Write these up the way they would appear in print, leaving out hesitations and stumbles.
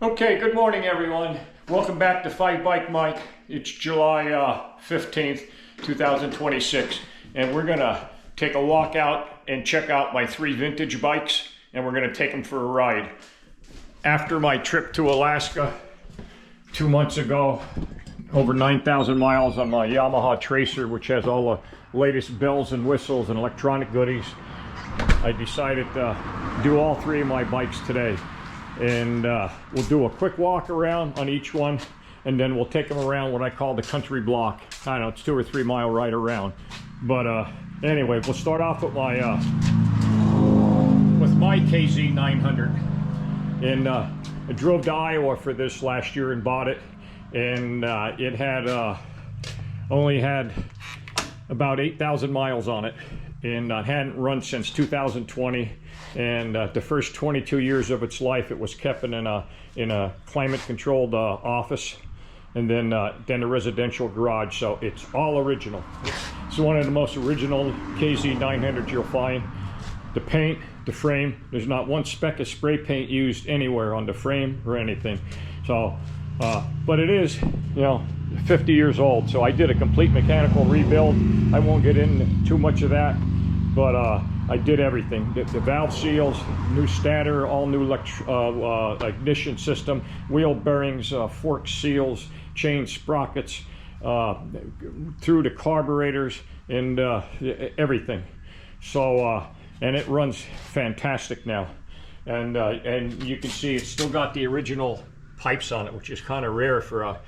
Okay, good morning everyone. Welcome back to Fight Bike Mike. It's July 15th, 2026, and we're gonna take a walk out and check out my 3 vintage bikes, and we're gonna take them for a ride. After my trip to Alaska 2 months ago, over 9,000 miles on my Yamaha Tracer, which has all the latest bells and whistles and electronic goodies, I decided to do all 3 of my bikes today. And we'll do a quick walk around on each one, and then we'll take them around what I call the country block. I don't know, it's 2 or 3 mile ride around. But anyway, we'll start off with my KZ900. And I drove to Iowa for this last year and bought it, and it had only had about 8,000 miles on it, and hadn't run since 2020. And the first 22 years of its life, it was kept in a climate-controlled office, and then a residential garage. So it's all original. It's one of the most original KZ900s you'll find. The paint, the frame, there's not one speck of spray paint used anywhere on the frame or anything. So, but it is, 50 years old. So I did a complete mechanical rebuild. I won't get into too much of that, but I did everything. The valve seals, new stator, all new ignition system, wheel bearings, fork seals, chain sprockets, through the carburetors, and everything. So, and it runs fantastic now. And you can see it's still got the original pipes on it, which is kind of rare for a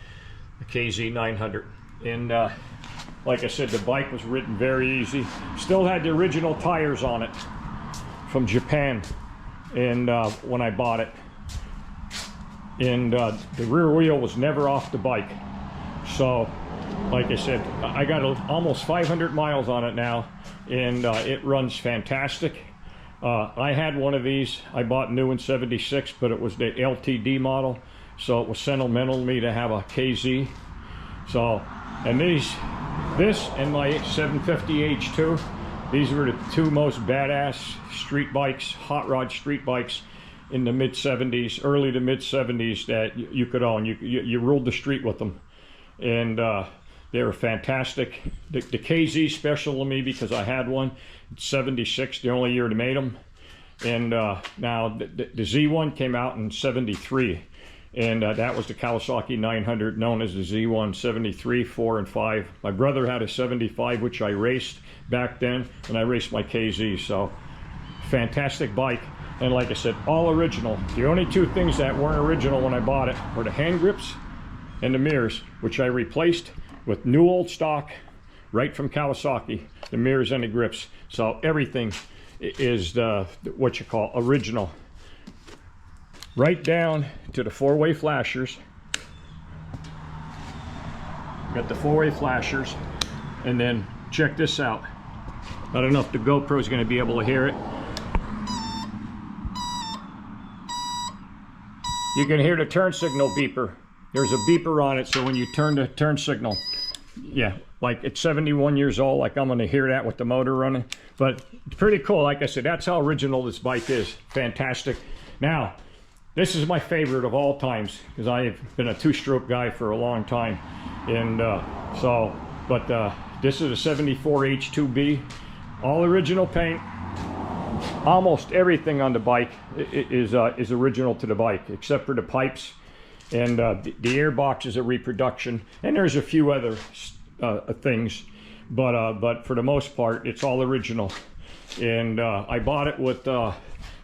KZ900. And like I said, the bike was ridden very easy. Still had the original tires on it from Japan, and when I bought it. And the rear wheel was never off the bike. So, like I said, I got almost 500 miles on it now, and it runs fantastic. I had one of these. I bought new in '76, but it was the LTD model, so it was sentimental to me to have a KZ. So, and this and my 750 H2, these were the 2 most badass street bikes, hot rod street bikes in the mid-70s, early to mid-70s that you could own. You ruled the street with them, and they were fantastic. The KZ special to me because I had one. It's '76, the only year they made them, and now the Z1 came out in '73. And that was the Kawasaki 900, known as the Z1, 73, 4, and 5. My brother had a 75, which I raced back then, and I raced my KZ. So, fantastic bike. And like I said, all original. The only 2 things that weren't original when I bought it were the hand grips and the mirrors, which I replaced with new old stock, right from Kawasaki, the mirrors and the grips. So everything is what you call original. Right down to the 4-way flashers. Got the 4-way flashers, and then check this out. I don't know if the GoPro is going to be able to hear it. You can hear the turn signal beeper. There's a beeper on it, so when you turn the turn signal, yeah, like it's 71 years old, like I'm going to hear that with the motor running. But it's pretty cool. Like I said, that's how original this bike is. Fantastic. Now, this is my favorite of all times because I've been a 2-stroke guy for a long time, and this is a '74 H2B, all original paint. Almost everything on the bike is original to the bike, except for the pipes, and the air box is a reproduction, and there's a few other things, but for the most part, it's all original. And I bought it with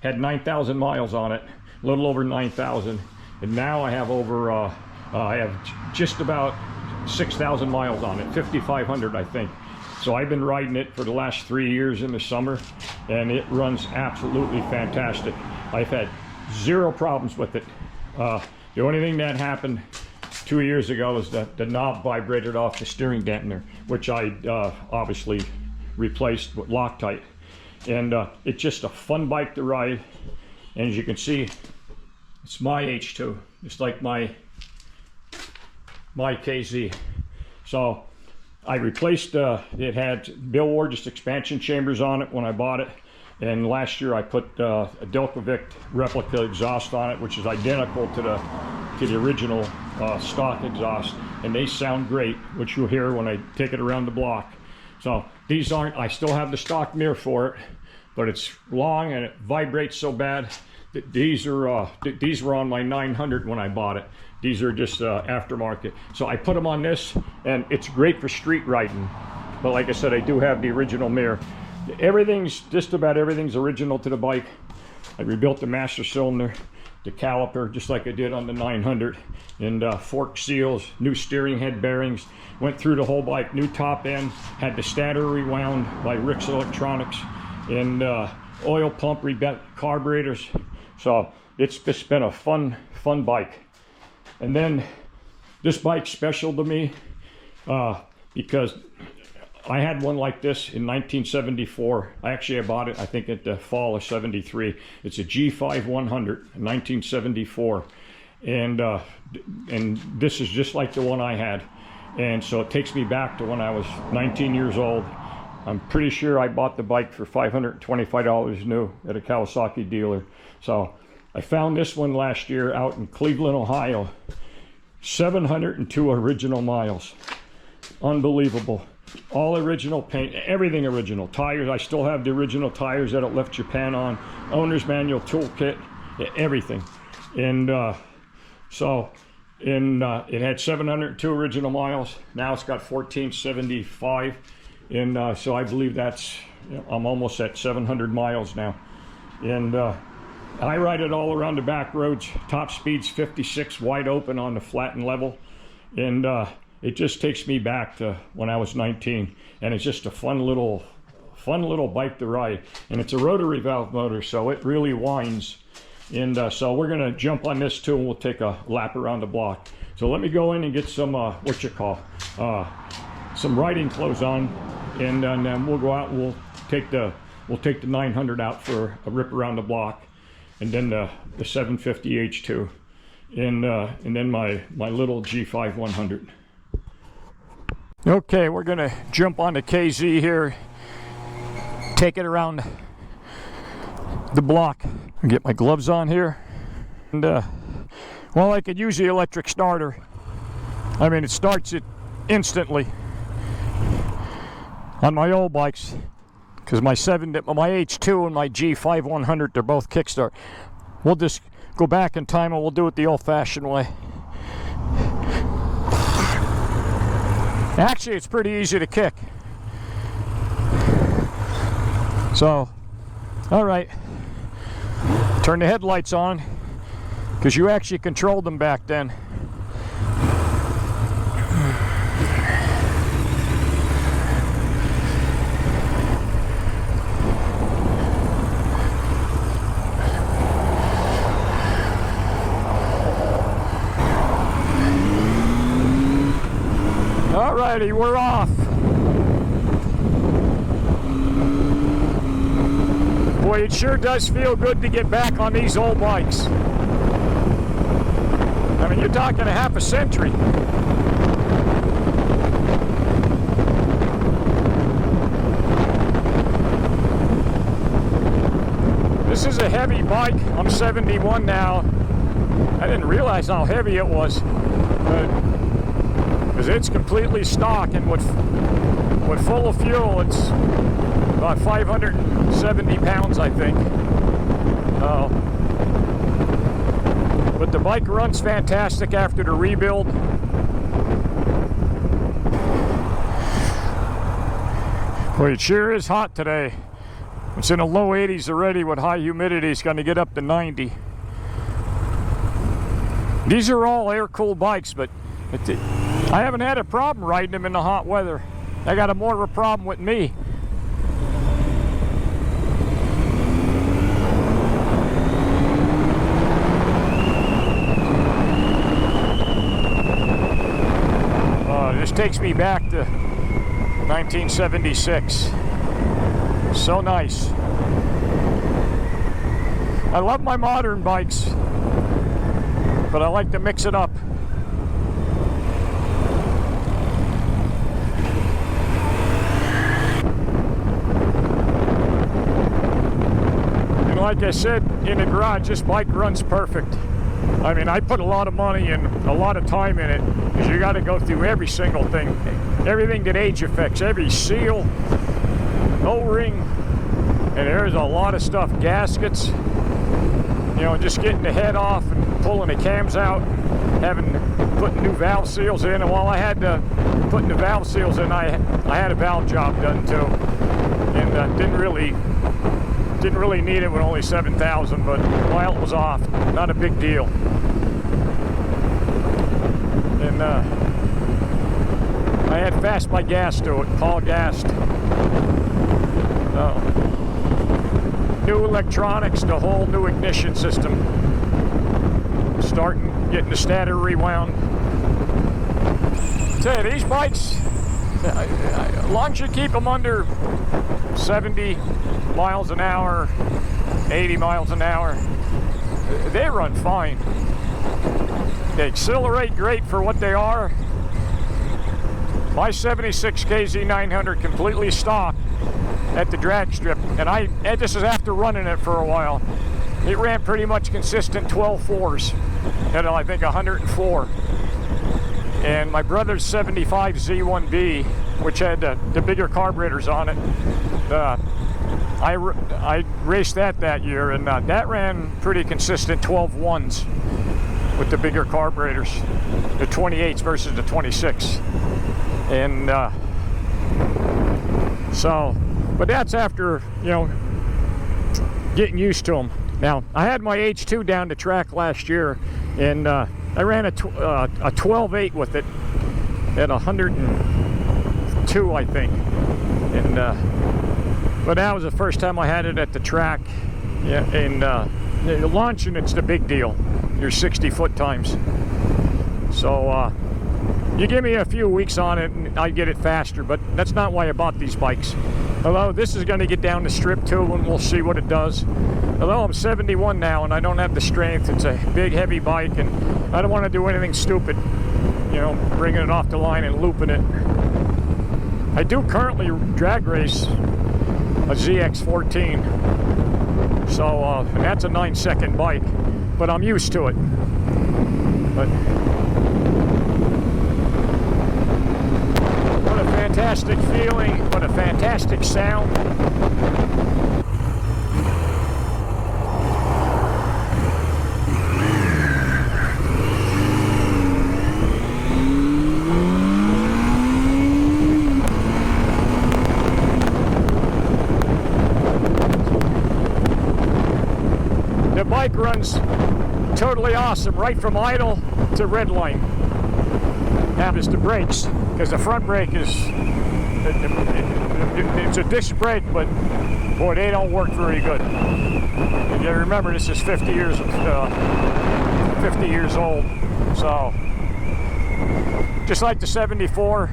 had 9,000 miles on it. A little over 9,000, and now I have over I have just about 6,000 miles on it, 5,500 I think. So I've been riding it for the last 3 years in the summer, and it runs absolutely fantastic. I've had 0 problems with it. The only thing that happened 2 years ago is that the knob vibrated off the steering dampener, which I obviously replaced with Loctite. And it's just a fun bike to ride. And as you can see, it's my H2, just like my KZ. So I replaced, it had Bill Ward just expansion chambers on it when I bought it. And last year I put a Delcovic replica exhaust on it, which is identical to the original stock exhaust, and they sound great, which you'll hear when I take it around the block. So these aren't, I still have the stock mirror for it, but it's long and it vibrates so bad that these were on my 900 when I bought it. These are just aftermarket. So I put them on this, and it's great for street riding. But like I said, I do have the original mirror. Just about everything's original to the bike. I rebuilt the master cylinder, the caliper, just like I did on the 900, and fork seals, new steering head bearings, went through the whole bike, new top end, had the stator rewound by Rick's Electronics, and oil pump rebuilt, carburetors. So it's just been a fun bike. And then this bike's special to me because I had one like this in 1974. I bought it, I think, at the fall of '73. It's a G5 100, 1974, and this is just like the one I had, and so it takes me back to when I was 19 years old. I'm pretty sure I bought the bike for $525 new at a Kawasaki dealer. So I found this one last year out in Cleveland, Ohio. 702 original miles. Unbelievable. All original paint, everything original. Tires, I still have the original tires that it left Japan on. Owner's manual, toolkit, everything. And it had 702 original miles. Now it's got 1475. And so I believe that's, I'm almost at 700 miles now. And I ride it all around the back roads. Top speed's 56, wide open on the flat and level. And it just takes me back to when I was 19. And it's just a fun little bike to ride. And it's a rotary valve motor, so it really winds. And so we're gonna jump on this too, and we'll take a lap around the block. So let me go in and get some, some riding clothes on. And then we'll go out and we'll take the 900 out for a rip around the block, and then the 750 H2, and then my little G5 100. Okay, we're gonna jump on the KZ here, take it around the block. I'll get my gloves on here, and well, I could use the electric starter. I mean, it starts it instantly on my old bikes, because my H2 and my G5 100, they're both kickstart. We'll just go back in time and we'll do it the old-fashioned way. Actually, it's pretty easy to kick. So, all right, turn the headlights on, because you actually controlled them back then. Alrighty, we're off. Boy, it sure does feel good to get back on these old bikes. I mean, you're talking a half a century. This is a heavy bike. I'm 71 now. I didn't realize how heavy it was. Because it's completely stock, and with full of fuel, it's about 570 pounds, I think. But the bike runs fantastic after the rebuild. Well, it sure is hot today. It's in the low 80s already with high humidity. It's going to get up to 90. These are all air-cooled bikes, but I haven't had a problem riding them in the hot weather. I got more of a problem with me. This takes me back to 1976. So nice. I love my modern bikes, but I like to mix it up. like I said in the garage, this bike runs perfect. I mean, I put a lot of money and a lot of time in it, because you got to go through every single thing, everything that age affects, every seal, O-ring, and there's a lot of stuff, gaskets, you know, just getting the head off and pulling the cams out, putting new valve seals in. And while I had putting the valve seals in, I had a valve job done too, and didn't really need it with only 7,000, but while it was off, not a big deal. And I had fast my gas to it, Paul gassed. New electronics, the whole new ignition system. Getting the stator rewound. Tell you, these bikes, as long as you keep them under 70 miles an hour, 80 miles an hour, they run fine. They accelerate great for what they are. My 76 KZ900 completely stock at the drag strip, and this is after running it for a while. It ran pretty much consistent 12.4s at I think 104. And my brother's 75 Z1B, which had the bigger carburetors on it, I raced that year, and that ran pretty consistent 12.1s with the bigger carburetors, the 28s versus the 26. And but that's after, you know, getting used to them. Now, I had my H2 down the track last year, and I ran a 12.8 with it at 102, I think. And but that was the first time I had it at the track. Yeah, and launching, it's the big deal. Your 60-foot times. So you give me a few weeks on it, and I get it faster. But that's not why I bought these bikes. Although this is going to get down the strip too, and we'll see what it does. Although I'm 71 now and I don't have the strength, it's a big heavy bike, and I don't want to do anything stupid, you know, bringing it off the line and looping it. I do currently drag race a ZX14, so and that's a 9-second bike, but I'm used to it. But what a fantastic feeling, what a fantastic sound. The bike runs totally awesome, right from idle to red line. Now it's the brakes, because the front brake is, it's a disc brake, but boy, they don't work very good. And you remember, this is 50 years old, so just like the 74,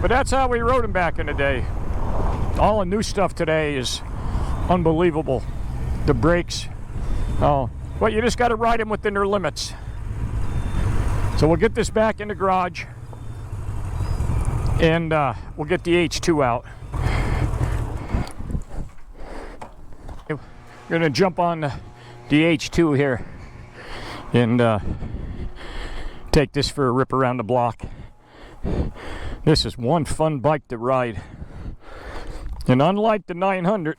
but that's how we rode them back in the day. All the new stuff today is unbelievable. The brakes. Oh, but you just got to ride them within their limits. So we'll get this back in the garage, and we'll get the H2 out. We're going to jump on the H2 here and take this for a rip around the block. This is one fun bike to ride. And unlike the 900,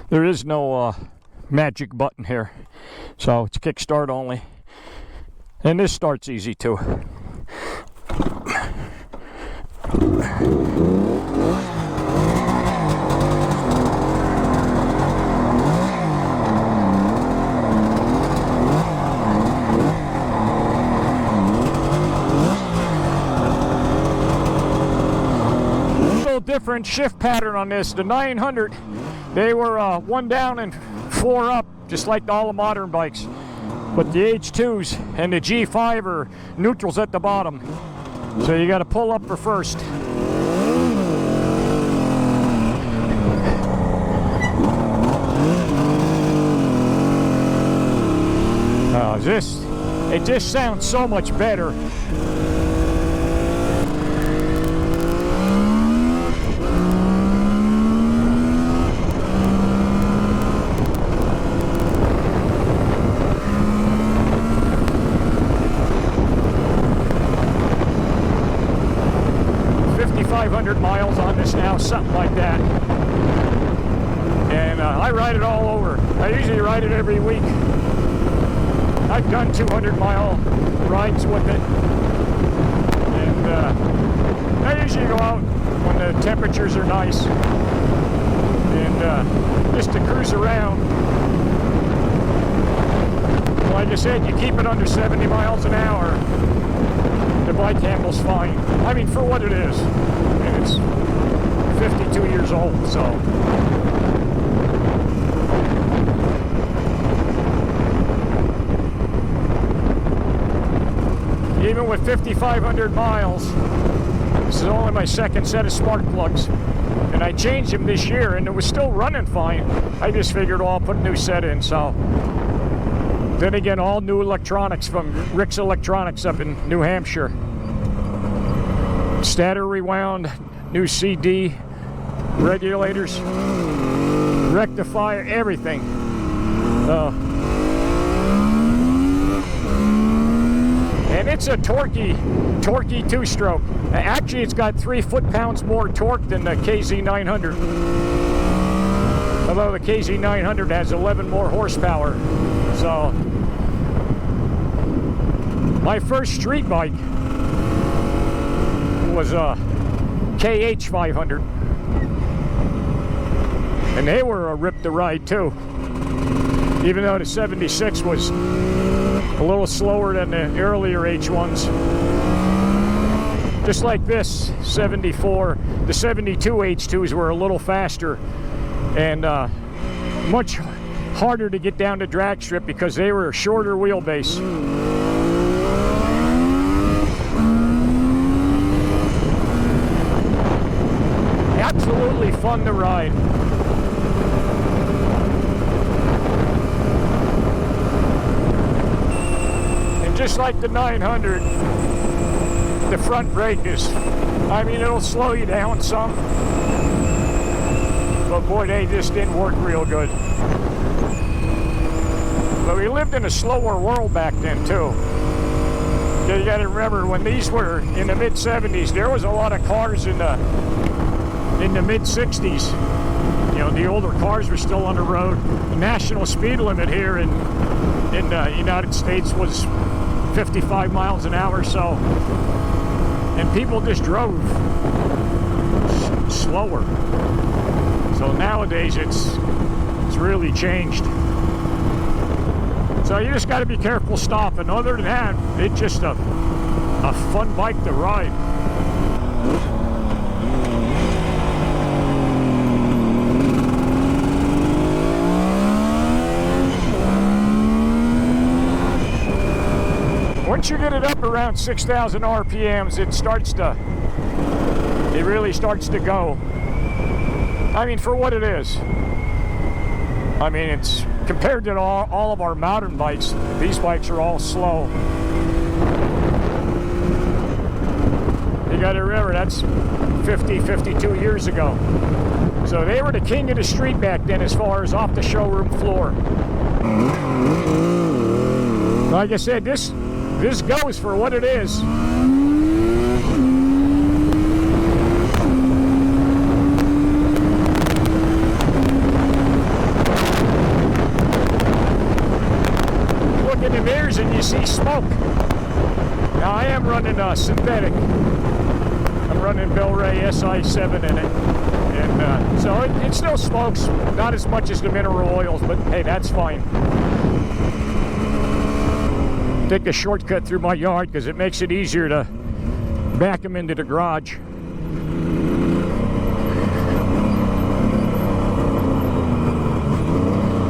there is no magic button here, so it's kickstart only, and this starts easy too. Little different shift pattern on this. The 900, they were one down and 4 up, just like all the modern bikes. But the H2s and the G5 are neutrals at the bottom. So you got to pull up for first. It just sounds so much better. 5,500 miles on this now, something like that. And I ride it all over. I usually ride it every week. I've done 200-mile rides with it. And I usually go out when the temperatures are nice. And just to cruise around. Like I said, you keep it under 70 miles an hour, the bike handles fine. I mean, for what it is. And it's 52 years old, so. Even with 5,500 miles, this is only my second set of spark plugs. And I changed them this year, and it was still running fine. I just figured, oh, I'll put a new set in, so. Then again, all new electronics from Rick's Electronics up in New Hampshire. Stator rewound, new CD, regulators, rectifier, everything. And it's a torquey two-stroke. Actually, it's got 3 foot-pounds more torque than the KZ900. Although the KZ900 has 11 more horsepower. So, my first street bike was a H2B. And they were a rip to ride too. Even though the 76 was a little slower than the earlier H1s. Just like this 74, the 72 H2s were a little faster and much harder to get down to drag strip because they were a shorter wheelbase. Absolutely fun to ride. And just like the 900, the front brake is, I mean, it'll slow you down some, but boy, they just didn't work real good. But we lived in a slower world back then too. You gotta remember, when these were in the mid-70s, there was a lot of cars in the mid-60s. You know, the older cars were still on the road. The national speed limit here in the United States was 55 miles an hour, so, and people just drove slower. So nowadays it's really changed. So you just got to be careful stopping. Other than that, it's just a fun bike to ride. Once you get it up around 6,000 RPMs, it really starts to go. I mean, for what it is. I mean, it's compared to all of our modern bikes, these bikes are all slow. You got to remember, that's 52 years ago. So they were the king of the street back then as far as off the showroom floor. Like I said, this goes for what it is. Look in the mirrors and you see smoke. Now I am running a synthetic. I'm running Bill Ray SI7 in it. And so it still smokes, not as much as the mineral oils, but hey, that's fine. Take a shortcut through my yard because it makes it easier to back them into the garage.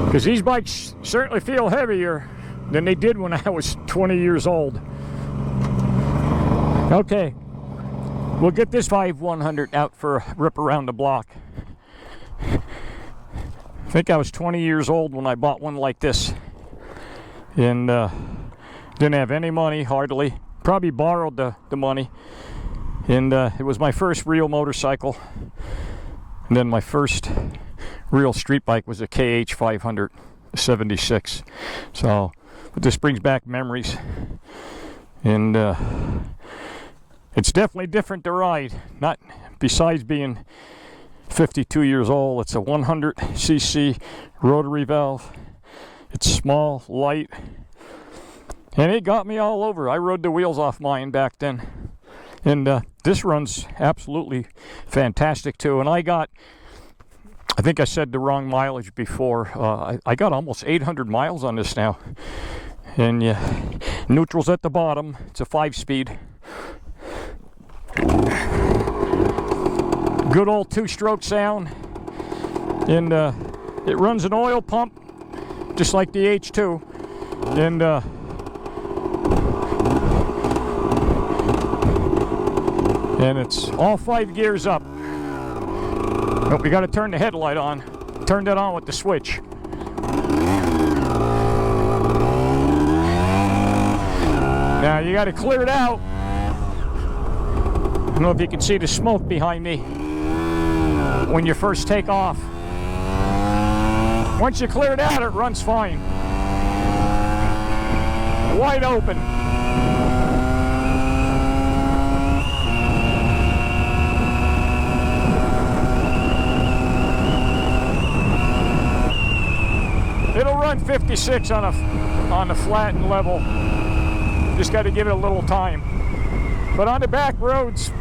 Because these bikes certainly feel heavier than they did when I was 20 years old. Okay, we'll get this 5100 out for a rip around the block. I think I was 20 years old when I bought one like this. And didn't have any money, hardly. Probably borrowed the money. And it was my first real motorcycle. And then my first real street bike was a KH500 76. So, but this brings back memories. And it It's definitely different to ride. Not besides being 52 years old. It's a 100cc rotary valve. It's small, light, and it got me all over. I rode the wheels off mine back then, and this runs absolutely fantastic too. And I think I said the wrong mileage before. I got almost 800 miles on this now, and neutral's at the bottom. It's a 5-speed. Good old 2-stroke sound, and it runs an oil pump just like the H2, and it's all 5 gears up. But we got to turn the headlight on. Turn that on with the switch. Now you got to clear it out. I don't know if you can see the smoke behind me when you first take off. Once you clear it out, it runs fine. Wide open. It'll run 56 on the flat and level. Just got to give it a little time. But on the back roads,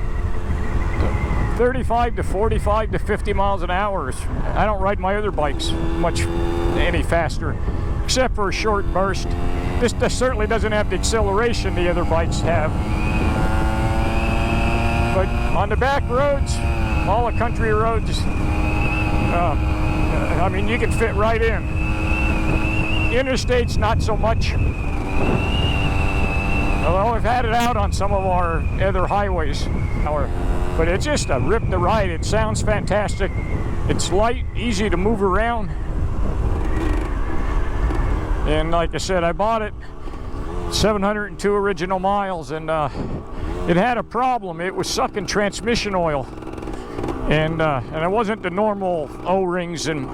35 to 45 to 50 miles an hour. I don't ride my other bikes much any faster, except for a short burst. This certainly doesn't have the acceleration the other bikes have. But on the back roads, all the country roads, I mean, you can fit right in. Interstates, not so much. Although I've had it out on some of our other highways. But it's just a rip to ride. It sounds fantastic. It's light, easy to move around. And like I said, I bought it 702 original miles, and it had a problem. It was sucking transmission oil, and it wasn't the normal O-rings and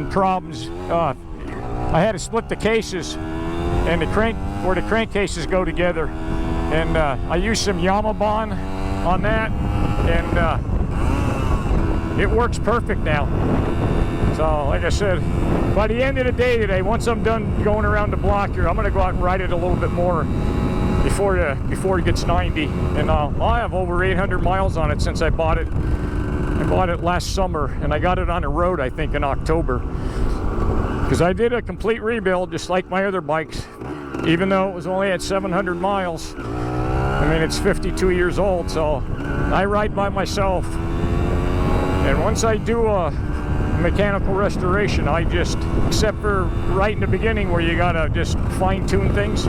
problems. I had to split the cases and the crank where the crankcases go together. And I used some Yamabon on that, and it works perfect now. So, like I said, by the end of the day today, once I'm done going around the block here, I'm going to go out and ride it a little bit more before it gets 90. And I have over 800 miles on it since I bought it. I bought it last summer, and I got it on the road, I think, in October. Because I did a complete rebuild, just like my other bikes. Even though it was only at 700 miles, I mean, it's 52 years old, so I ride by myself. And once I do a mechanical restoration, I just, except for right in the beginning where you gotta just fine-tune things,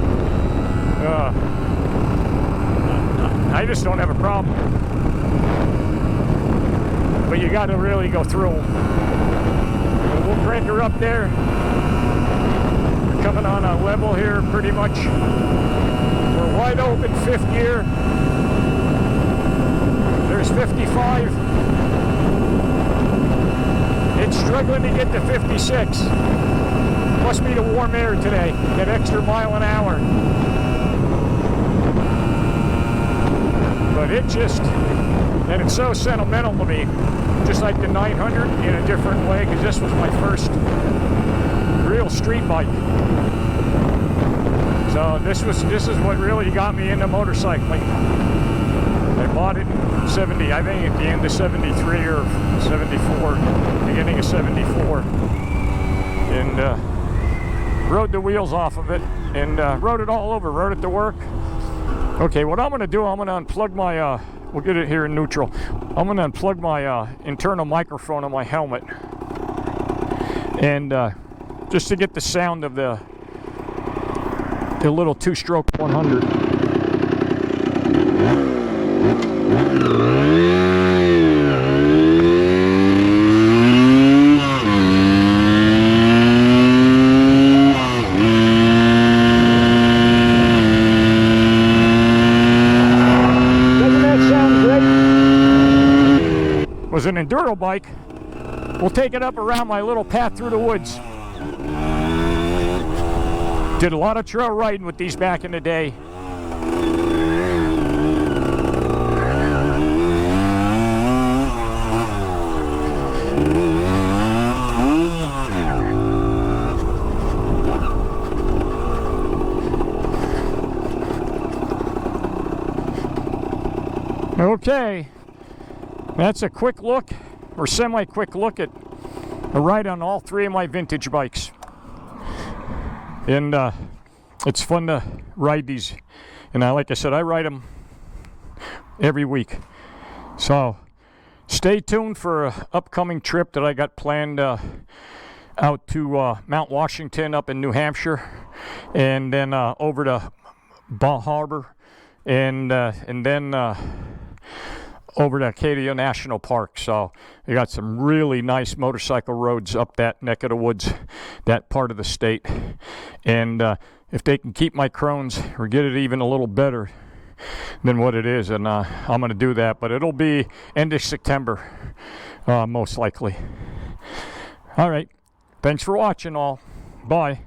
I just don't have a problem. But you gotta really go through them. We'll crank her up there. Coming on a level here pretty much. We're wide open, 5th gear. There's 55. It's struggling to get to 56. Must be the warm air today, that extra mile an hour. But it just, and it's so sentimental to me, just like the 900 in a different way, because this was my first real street bike. So this is what really got me into motorcycling. I bought it in 70, I think at the end of 73 or 74, beginning of 74. And rode the wheels off of it, and rode it all over, rode it to work. Okay, what I'm gonna do, I'm gonna unplug my, we'll get it here in neutral. I'm gonna unplug my internal microphone on my helmet. And just to get the sound of the little 2-stroke 100. Doesn't that sound great? It was an enduro bike. We'll take it up around my little path through the woods. Did a lot of trail riding with these back in the day. Okay, that's a quick look, or semi-quick look at a ride on all three of my vintage bikes. And it's fun to ride these. And like I said, I ride them every week. So stay tuned for an upcoming trip that I got planned out to Mount Washington up in New Hampshire, and then over to Bal Harbor, and then over to Acadia National Park. So they got some really nice motorcycle roads up that neck of the woods, that part of the state. And if they can keep my Crohn's or get it even a little better than what it is, and I'm going to do that. But it'll be end of September, most likely. All right. Thanks for watching all. Bye.